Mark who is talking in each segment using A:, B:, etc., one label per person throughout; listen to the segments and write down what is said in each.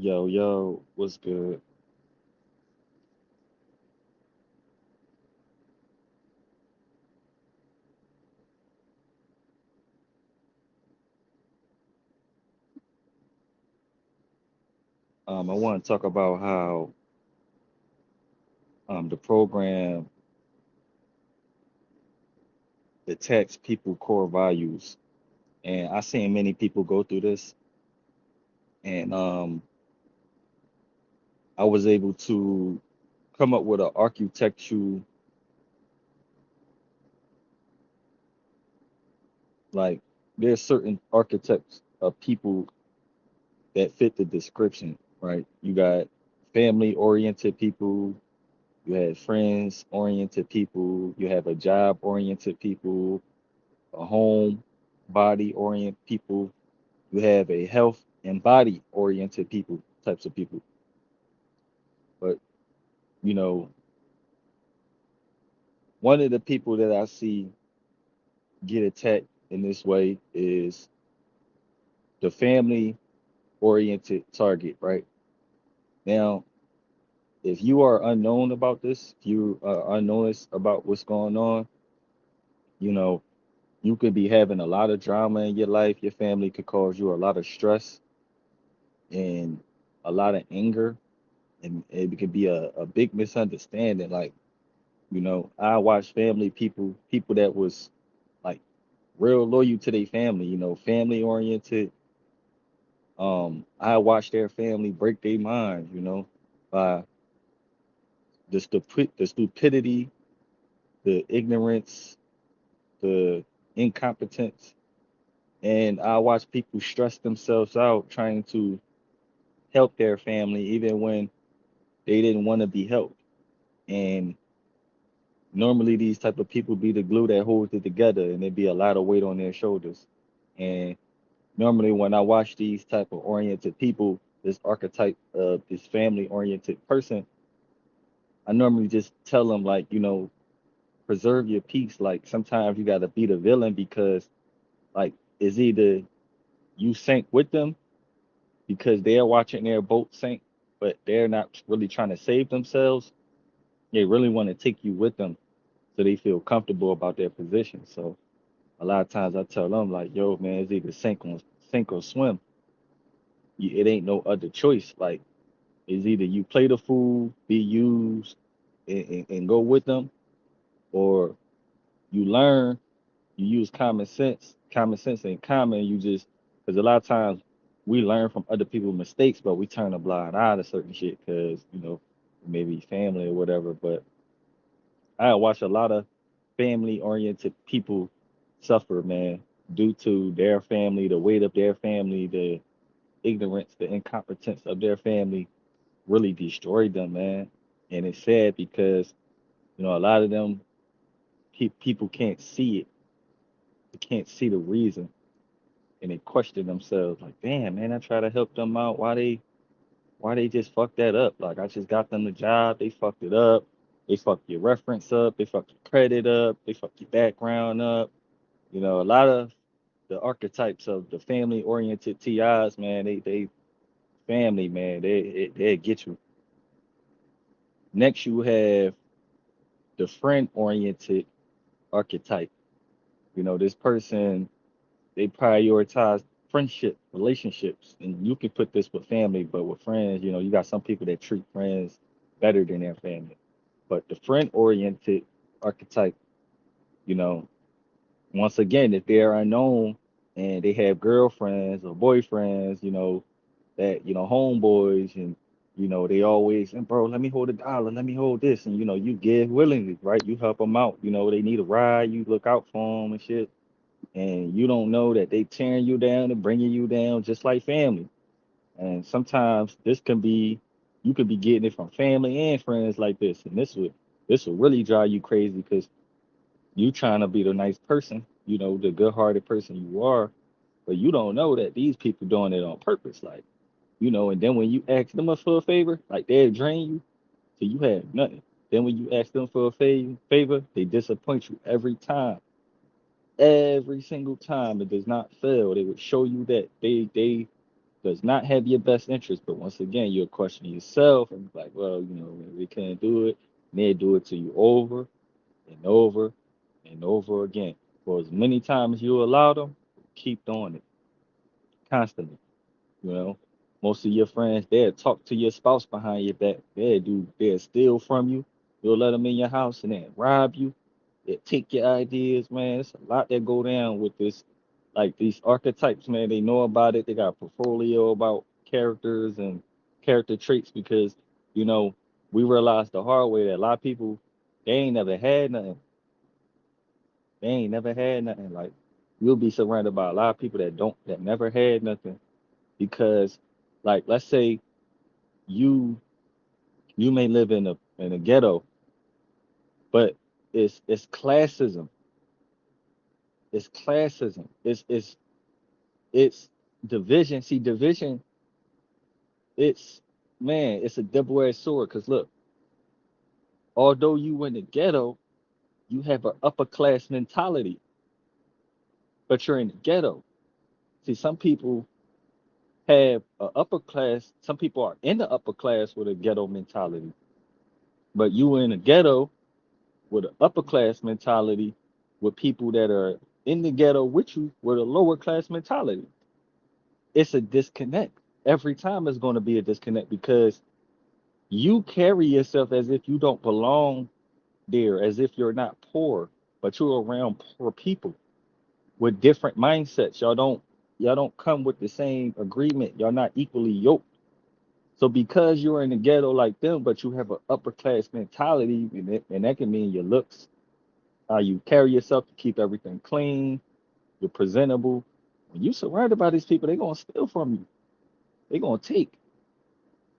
A: Yo, yo, what's good? I want to talk about how the program attacks people core values, and I seen many people go through this, and I was able to come up with an architectural, like there's certain archetypes of people that fit the description, right? You got family oriented people, you have friends oriented people, you have a job oriented people, a home body oriented people. You have a health and body oriented people, types of people. But, you know, one of the people that I see get attacked in this way is the family oriented target, right? Now, if you are unknown about this, if you are unknown about what's going on, you know, you could be having a lot of drama in your life. Your family could cause you a lot of stress and a lot of anger, and it could be a big misunderstanding. Like, I watched people that was like real loyal to their family, family oriented. I watched their family break their minds, by the stupidity, the ignorance, the incompetence, and I watched people stress themselves out trying to help their family even when they didn't want to be helped. And normally these type of people be the glue that holds it together, and there be a lot of weight on their shoulders. And normally when I watch these type of oriented people, this archetype of this family oriented person, I normally just tell them like, preserve your peace. Like sometimes you gotta be the villain because like it's either you sink with them because they're watching their boat sink, but they're not really trying to save themselves. They really want to take you with them so they feel comfortable about their position. So a lot of times I tell them like, yo, man, it's either sink or swim. It ain't no other choice. Like it's either you play the fool, be used, and go with them, or you learn, you use common sense and common. You just because a lot of times we learn from other people's mistakes, but we turn a blind eye to certain shit because maybe family or whatever. But I watch a lot of family oriented people suffer, man, due to their family, the weight of their family, the ignorance, the incompetence of their family really destroyed them, man. And it's sad because, a lot of them people can't see it. They can't see the reason and they question themselves like, damn, man, I try to help them out. Why they just fucked that up? Like I just got them the job, they fucked it up. They fucked your reference up, they fucked your credit up, they fucked your background up. A lot of the archetypes of the family oriented TIs, man, they family, man, they get you. Next you have the friend oriented archetype. This person, they prioritize friendship, relationships, and you can put this with family, but with friends, you got some people that treat friends better than their family. But the friend oriented archetype, you know, once again, if they're unknown and they have girlfriends or boyfriends, that, homeboys and they always, and bro, let me hold $1, let me hold this, and you give willingly, right? You help them out, they need a ride, you look out for them and shit, and you don't know that they tearing you down and bringing you down just like family. And sometimes this can be, you could be getting it from family and friends like this, and this would really drive you crazy because you trying to be the nice person, the good-hearted person you are, but you don't know that these people doing it on purpose, like, and then when you ask them for a favor, like they'll drain you till you have nothing. Then when you ask them for a favor, they disappoint you every time. Every single time it does not fail. They would show you that they does not have your best interest. But once again, you'll question yourself and be like, well, we can't do it. And they do it to you over and over and over again. For as many times you allow them, keep doing it constantly. You know, most of your friends, they'll talk to your spouse behind your back. They'll steal from you. You'll let them in your house and then rob you. They'll take your ideas, man. It's a lot that go down with this. Like these archetypes, man, they know about it. They got a portfolio about characters and character traits because, you know, we realized the hard way that a lot of people, they ain't never had nothing. They ain't never had nothing. Like, you'll be surrounded by a lot of people that never had nothing because, like, let's say you you may live in a ghetto, but it's classism. It's classism. It's division. See, division. It's man. It's a double-edged sword. Cause look, although you in the ghetto, you have an upper class mentality, but you're in the ghetto. See, some people have a upper class. Some people are in the upper class with a ghetto mentality, but you in the ghetto with an upper class mentality with people that are in the ghetto with you with a lower class mentality. It's a disconnect. Every time it's going to be a disconnect because you carry yourself as if you don't belong there, as if you're not poor, but you're around poor people with different mindsets. Y'all don't come with the same agreement. Y'all not equally yoked. So because you're in the ghetto like them, but you have an upper class mentality, and that can mean your looks, how you carry yourself to keep everything clean, you're presentable. When you surrounded by these people, they're gonna steal from you. They're gonna take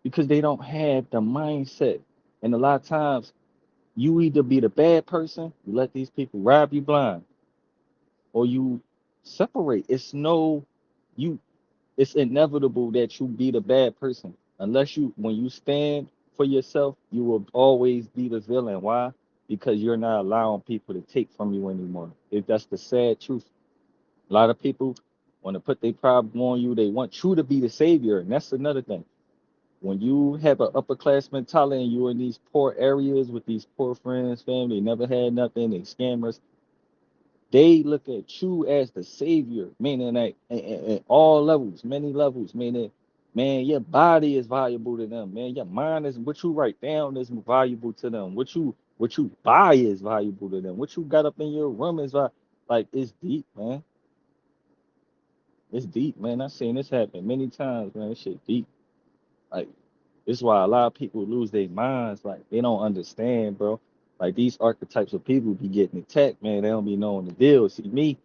A: because they don't have the mindset. And a lot of times, you either be the bad person, you let these people rob you blind, or you separate. It's no, you. It's inevitable that you be the bad person unless when you stand for yourself, you will always be the villain. Why? Because you're not allowing people to take from you anymore. That's the sad truth. A lot of people want to put their problem on you. They want you to be the savior, and that's another thing. When you have an upper class mentality and you're in these poor areas with these poor friends, family, never had nothing, they scammers, they look at you as the savior, meaning that at all levels, many levels, meaning, man, your body is valuable to them, man. Your mind is what you write down is valuable to them. What you buy is valuable to them. What you got up in your room is like it's deep, man. It's deep, man. I've seen this happen many times, man. This shit deep. Like, this is why a lot of people lose their minds. Like, they don't understand, bro. Like, these archetypes of people be getting attacked, man. They don't be knowing the deal. See, me,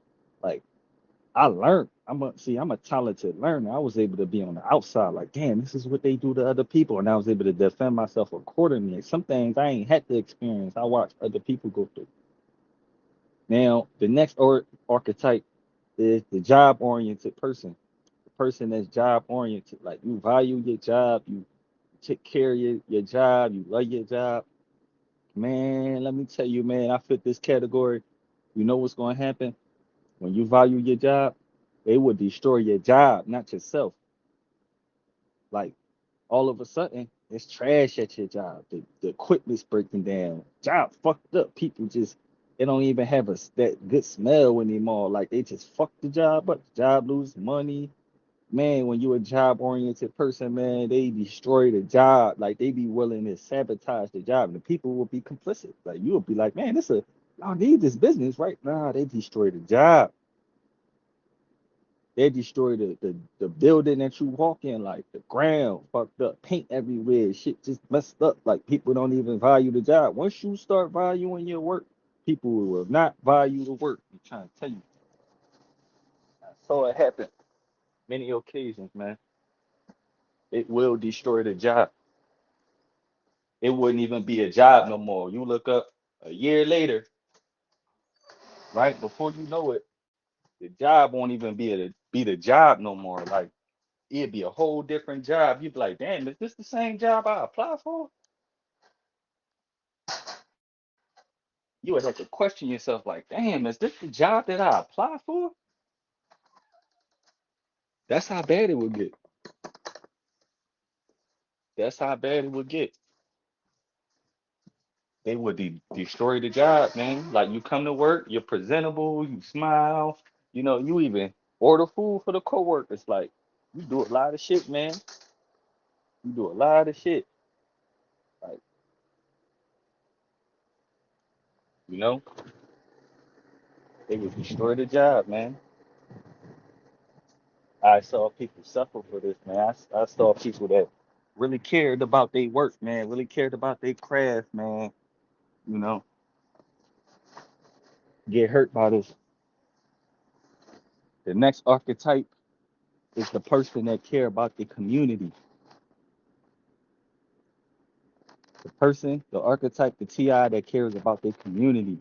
A: like, I learned. I'm a talented learner. I was able to be on the outside, like, damn, this is what they do to other people. And I was able to defend myself accordingly. Some things I ain't had to experience. I watched other people go through. Now, the next archetype is the job oriented person. The person that's job oriented. Like, you value your job, you take care of your job, you love your job. Man, let me tell you, man, I fit this category. You know what's going to happen? When you value your job, they will destroy your job, not yourself. Like, all of a sudden, it's trash at your job. The equipment's breaking down. Job fucked up. People just, they don't even have that good smell anymore. Like, they just fuck the job up. The job lose money. Man, when you're a job oriented person, man, they destroy the job. Like, they be willing to sabotage the job, and the people will be complicit. Like, you will be like, man, y'all need this business, right? Nah, they destroy the job. They destroy the building that you walk in, like the ground fucked up, paint everywhere, shit just messed up. Like, people don't even value the job. Once you start valuing your work, people will not value the work. I'm trying to tell you. I saw it happen many occasions, man. It will destroy the job. It wouldn't even be a job no more. You look up a year later, right before you know it, the job won't even be the job no more. Like, it'd be a whole different job. You'd be like, damn, is this the same job I applied for? You would have to question yourself, like, damn, is this the job that I applied for? That's how bad it would get. That's how bad it would get. They would destroy the job, man. Like you come to work, you're presentable, you smile, you even order food for the coworkers. Like you do a lot of shit, man. You do a lot of shit. Like, you know, they would destroy the job, man. I saw people suffer for this, man. I saw people that really cared about their work, man, really cared about their craft, man, you know, get hurt by this. The next archetype is the person that care about the community. The person, the archetype, the TI that cares about their community.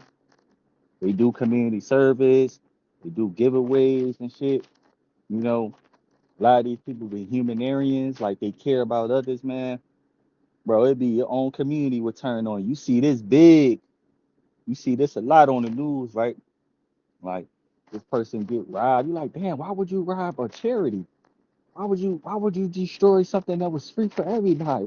A: They do community service, they do giveaways and shit. You know, a lot of these people be humanitarians, like they care about others, man. Bro, it'd be your own community would turn on. You see this big, you see this a lot on the news, right? Like this person get robbed. You like, damn, why would you rob a charity? Why would you destroy something that was free for everybody?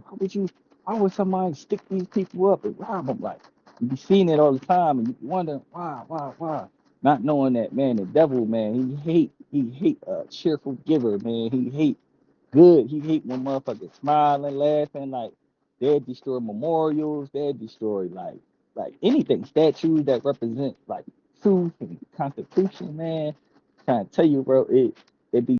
A: Why would somebody stick these people up and rob them? Like you be seeing it all the time and you wonder why? Not knowing that, man, the devil, man, he hate a cheerful giver, man. He hate good. He hate when motherfuckers smiling, laughing, like they'll destroy memorials, they'll destroy like anything, statues that represent like truth and constitution, man. Trying to tell you, bro, it be